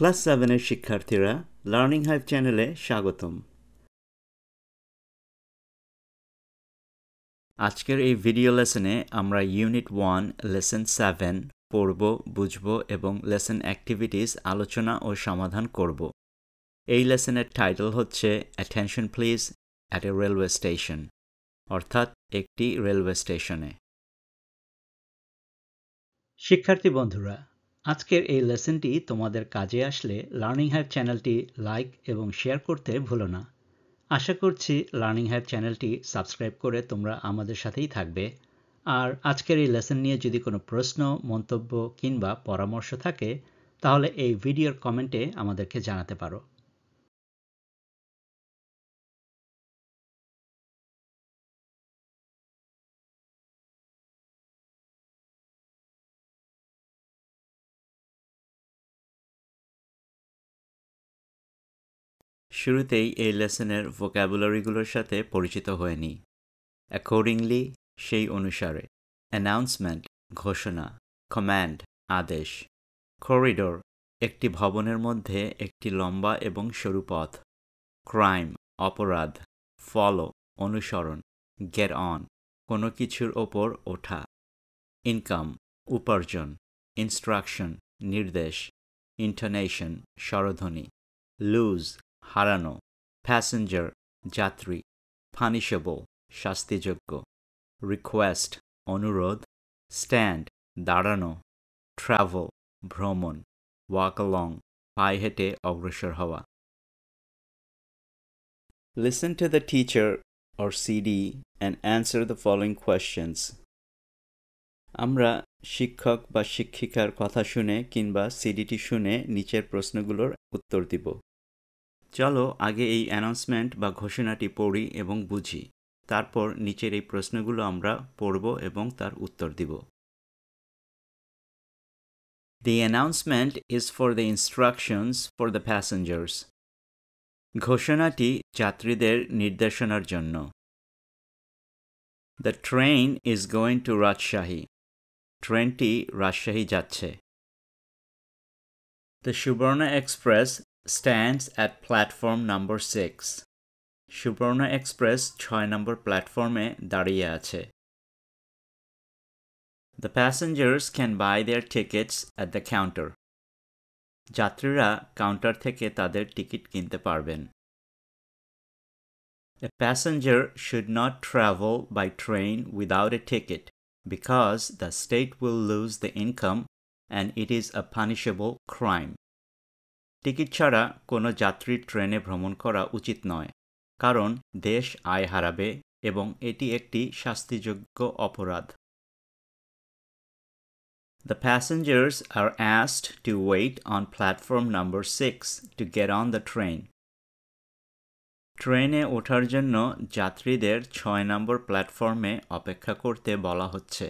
Class 7 এর শিক্ষার্থীরা learning hive চ্যানেলে স্বাগতম। আজকের এই ভিডিও লেসনে আমরা ইউনিট 1 লেসন 7 পড়ব, বুঝব এবং লেসন অ্যাক্টিভিটিস আলোচনা ও সমাধান করব। এই লেসনের টাইটেল হচ্ছে attention please at a railway station, অর্থাৎ একটি রেলওয়ে স্টেশনে। শিক্ষার্থী বন্ধুরা, আজকের এই লেসনটি তোমাদের কাজে আসলে লার্নিং হাইভ চ্যানেলটি লাইক এবং শেয়ার করতে ভুলো না। আশা করছি লার্নিং হাইভ চ্যানেলটি সাবস্ক্রাইব করে তোমরা আমাদের সাথেই থাকবে। আর আজকের এই লেসন নিয়ে যদি কোনো প্রশ্ন, মন্তব্য কিংবা পরামর্শ থাকে তাহলে এই ভিডিওর কমেন্টে আমাদেরকে জানাতে পারো। শুরুতেই এই লেসনের ভোক্যাবুলারিগুলোর সাথে পরিচিত হয়ে নিই। অ্যাকর্ডিংলি সেই অনুসারে, অ্যানাউন্সমেন্ট ঘোষণা, কমান্ড আদেশ, করিডোর একটি ভবনের মধ্যে একটি লম্বা এবং সরু পথ, ক্রাইম অপরাধ, ফলো অনুসরণ, গেট অন কোনো কিছুর ওপর ওঠা, ইনকাম উপার্জন, ইনস্ট্রাকশন নির্দেশ, ইন্টোনেশন স্বরধ্বনি, লুজ হারানো, প্যাসেঞ্জার যাত্রী, পানিশেবল শাস্তিযোগ্য, রিকোয়েস্ট অনুরোধ, স্ট্যান্ড দাঁড়ানো, ট্রাভেল ভ্রমণ, ওয়াক অ্যালং পায়ে হেঁটে অগ্রসর হওয়া। Listen to the teacher or CD and answer the following questions. আমরা শিক্ষক বা শিক্ষিকার কথা শুনে কিংবা সিডিটি শুনে নিচের প্রশ্নগুলোর উত্তর দিব। চলো আগে এই অ্যানাউন্সমেন্ট বা ঘোষণাটি পড়ি এবং বুঝি, তারপর নিচের এই প্রশ্নগুলো আমরা পড়ব এবং তার উত্তর দিব। The announcement is for the instructions for the passengers. ঘোষণাটি যাত্রীদের নির্দেশনার জন্য। The train is going to Rajshahi. ট্রেনটি রাজশাহী যাচ্ছে। The Subarna Express stands at platform number 6. সুবর্ণ এক্সপ্রেস 6 নম্বর প্ল্যাটফর্মে দাঁড়িয়ে আছে। The passengers can buy their tickets at the counter. যাত্রীরা কাউন্টার থেকে তাদের টিকিট কিনতে পারবেন। A passenger should not travel by train without a ticket because the state will lose the income and it is a punishable crime. Ticket ছাড়া কোনো যাত্রীর ট্রেনে ভ্রমণ করা উচিত নয়, কারণ দেশ আয় হারাবে এবং এটি একটি শাস্তিযোগ্য অপরাধ। The passengers are asked to wait on platform number 6 to get on the train. ট্রেনে ওঠার জন্য যাত্রীদের 6 নম্বর প্ল্যাটফর্মে অপেক্ষা করতে বলা হচ্ছে।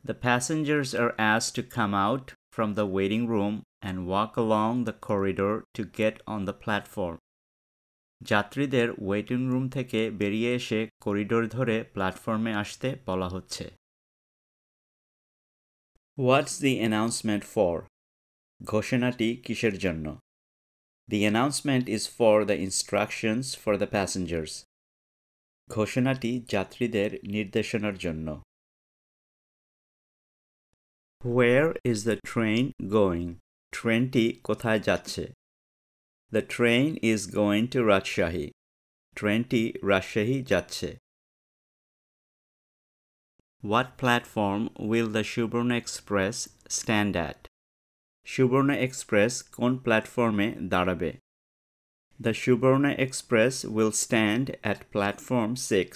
The passengers are asked to come out from the waiting room and walk along the corridor to get on the platform. যাত্রীদের ওয়েটিং রুম থেকে বেরিয়ে এসে করিডোর ধরে প্ল্যাটফর্মে আসতে বলা হচ্ছে। What's the announcement for? ঘোষণাটি কিসের জন্য? The announcement is for the instructions for the passengers. ঘোষণাটি যাত্রীদের নির্দেশনার জন্য। Where is the train going? ট্রেনটি কোথায় যাচ্ছে? The train is going to Rajshahi. ট্রেনটি রাজশাহী যাচ্ছে। What platform will the Subarna Express stand at? Subarna Express কোন প্ল্যাটফর্মে দাঁড়াবে? The Subarna Express will stand at platform 6.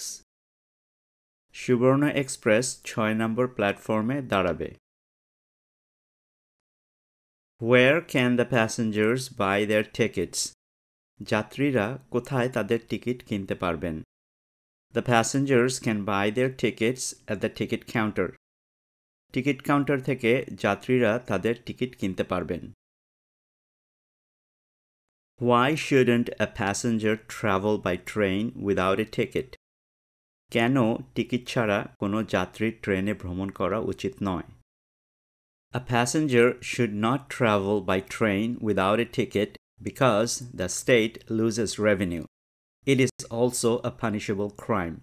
Subarna Express 6 নম্বর প্ল্যাটফর্মে দাঁড়াবে। Where can the passengers buy their tickets? যাত্রীরা কোথায় তাদের টিকিট কিনতে পারবেন? The passengers can buy their tickets at the ticket counter. Ticket counter থেকে যাত্রীরা তাদের টিকিট কিনতে পারবেন। Why shouldn't a passenger travel by train without a ticket? কেন টিকিট ছাড়া কোনো যাত্রীর ট্রেনে ভ্রমণ করা উচিত নয়? A passenger should not travel by train without a ticket because the state loses revenue. It is also a punishable crime.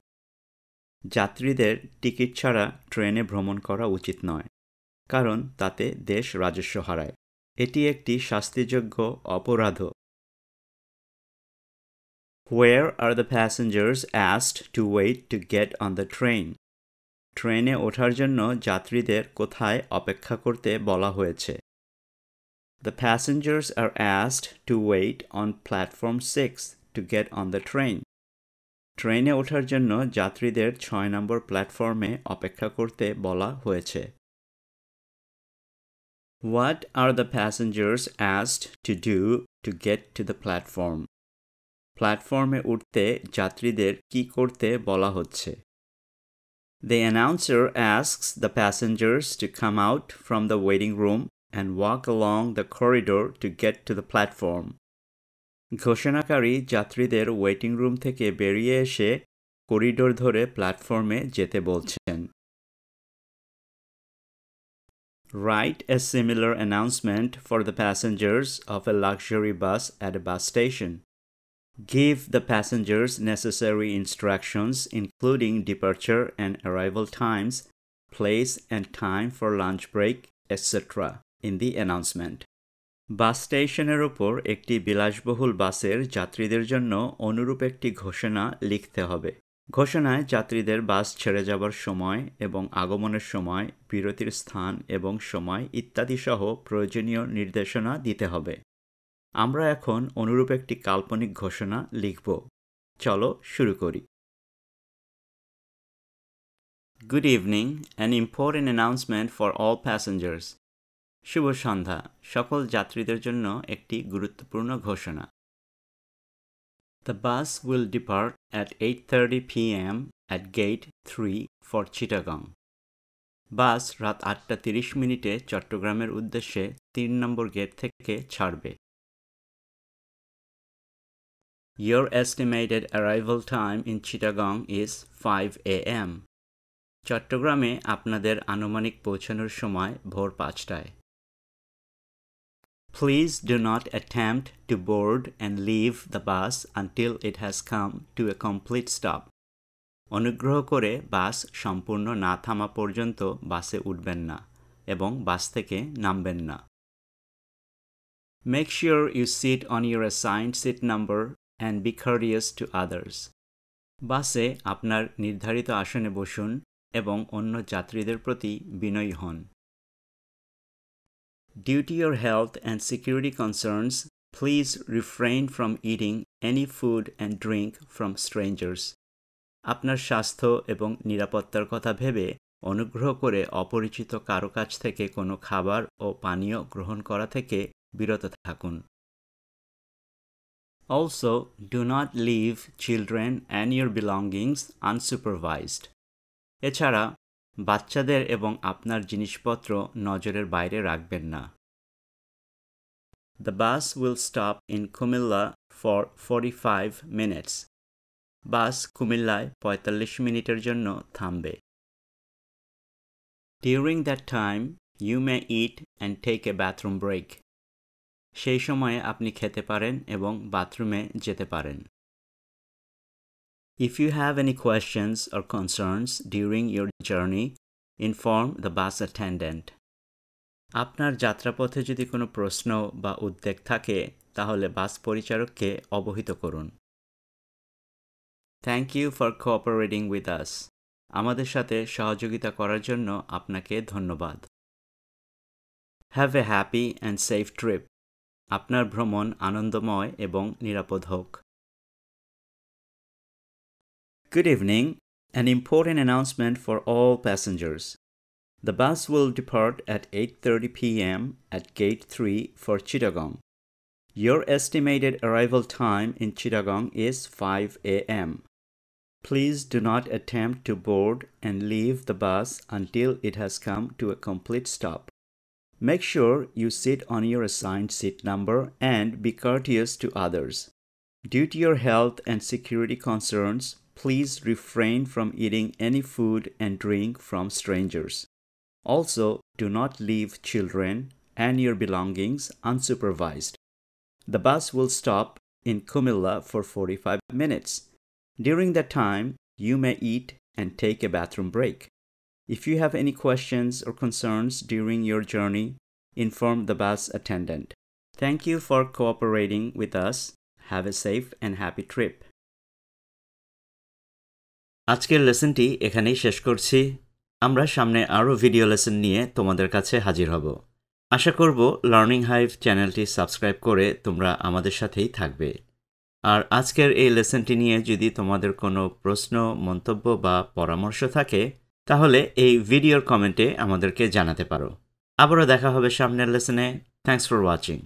যাত্রীদের টিকিট ছাড়া ট্রেনে ভ্রমণ করা উচিত নয়, কারণ তাতে দেশ রাজস্ব হারায়। এটি একটি শাস্তিযোগ্য অপরাধ। Where are the passengers asked to wait to get on the train? ট্রেনে ওঠার জন্য যাত্রীদের কোথায় অপেক্ষা করতে বলা হয়েছে? The passengers are asked to wait on platform 6 to get on the train. ট্রেনে ওঠার জন্য যাত্রীদের 6 নম্বর প্ল্যাটফর্মে অপেক্ষা করতে বলা হয়েছে। What are the passengers asked to do to get to the platform? প্ল্যাটফর্মে উঠতে যাত্রীদের কি করতে বলা হচ্ছে? The announcer asks the passengers to come out from the waiting room and walk along the corridor to get to the platform. ঘোষণাকারী যাত্রীদের waiting room থেকে বেরিয়ে এসে করিডোর ধরে প্ল্যাটফর্মে যেতে বলছেন। Write a similar announcement for the passengers of a luxury bus at a bus station. Give the passengers necessary instructions including departure and arrival times, place and time for lunch break, etc. in the announcement. বাস স্টেশনের উপর একটি বিলাসবহুল বাসের যাত্রীদের জন্য অনুরূপ একটি ঘোষণা লিখতে হবে। ঘোষণায় যাত্রীদের বাস ছেড়ে যাবার সময় এবং আগমনের সময়, বিরতির স্থান এবং সময় ইত্যাদি সহ প্রয়োজনীয় নির্দেশনা দিতে হবে। আমরা এখন অনুরূপ একটি কাল্পনিক ঘোষণা লিখব। চলো শুরু করি। Good evening, an important announcement for all passengers. শুভ সন্ধ্যা, সকল যাত্রীদের জন্য একটি গুরুত্বপূর্ণ ঘোষণা। The bus will depart at 8:30 p.m. at gate 3 for Chittagong. বাস রাত 8:30 চট্টগ্রামের উদ্দেশ্যে 3 নম্বর গেট থেকে ছাড়বে। Your estimated arrival time in Chittagong is 5 a.m. চট্টগ্রামে আপনাদের আনুমানিক পৌঁছানোর সময় ভোর 5টায়। Please do not attempt to board and leave the bus until it has come to a complete stop. অনুগ্রহ করে বাস সম্পূর্ণ না থামা পর্যন্ত বাসে উঠবেন না এবং বাস থেকে নামবেন না। Make sure you sit on your assigned seat number and be courteous to others. বাসে আপনার নির্ধারিত আসনে বসুন এবং অন্য যাত্রীদের প্রতি বিনয়ী হন। Due to your health and security concerns, please refrain from eating any food and drink from strangers. আপনার স্বাস্থ্য এবং নিরাপত্তার কথা ভেবে অনুগ্রহ করে অপরিচিত কারো কাছ থেকে কোনো খাবার ও পানীয় গ্রহণ করা থেকে বিরত থাকুন। Also, do not leave children and your belongings unsupervised. এছাড়া বাচ্চাদের এবং আপনার জিনিসপত্র নজরের বাইরে রাখবেন না। The bus will stop in Kumilla for 45 minutes. বাস কুমিল্লায় 45 মিনিটের জন্য থামবে। During that time, you may eat and take a bathroom break. সেই সময়ে আপনি খেতে পারেন এবং বাথরুমে যেতে পারেন। If you have any questions or concerns during your journey, inform the bus attendant. আপনার যাত্রাপথে যদি কোনো প্রশ্ন বা উদ্বেগ থাকে তাহলে বাস পরিচারককে অবহিত করুন। Thank you for cooperating with us. আমাদের সাথে সহযোগিতা করার জন্য আপনাকে ধন্যবাদ। Have a happy and safe trip. আপনার ভ্রমণ আনন্দময় এবং নিরাপদ হোক। Good evening. An important announcement for all passengers. The bus will depart at 8:30 p.m. at Gate 3 for Chittagong. Your estimated arrival time in Chittagong is 5 a.m. Please do not attempt to board and leave the bus until it has come to a complete stop. Make sure you sit on your assigned seat number and be courteous to others. Due to your health and security concerns, please refrain from eating any food and drink from strangers. Also, do not leave children and your belongings unsupervised. The bus will stop in Kumilla for 45 minutes. During that time, you may eat and take a bathroom break. If you have any questions or concerns during your journey, inform the bus attendant. Thank you for cooperating with us. Have a safe and happy trip. আজকের লেসনটি এখানেই শেষ করছি। আমরা সামনে আরও video lesson নিয়ে তোমাদের কাছে হাজির হব। আশা করব লার্নিং হাইভ চ্যানেলটি সাবস্ক্রাইব করে তোমরা আমাদের সাথেই থাকবে। আর আজকের এই লেসনটি নিয়ে যদি তোমাদের কোনো প্রশ্ন, মন্তব্য বা পরামর্শ থাকে তাহলে এই ভিডিওর কমেন্টে আমাদেরকে জানাতে পারো। আবারও দেখা হবে সামনের লেসনে। Thanks for watching.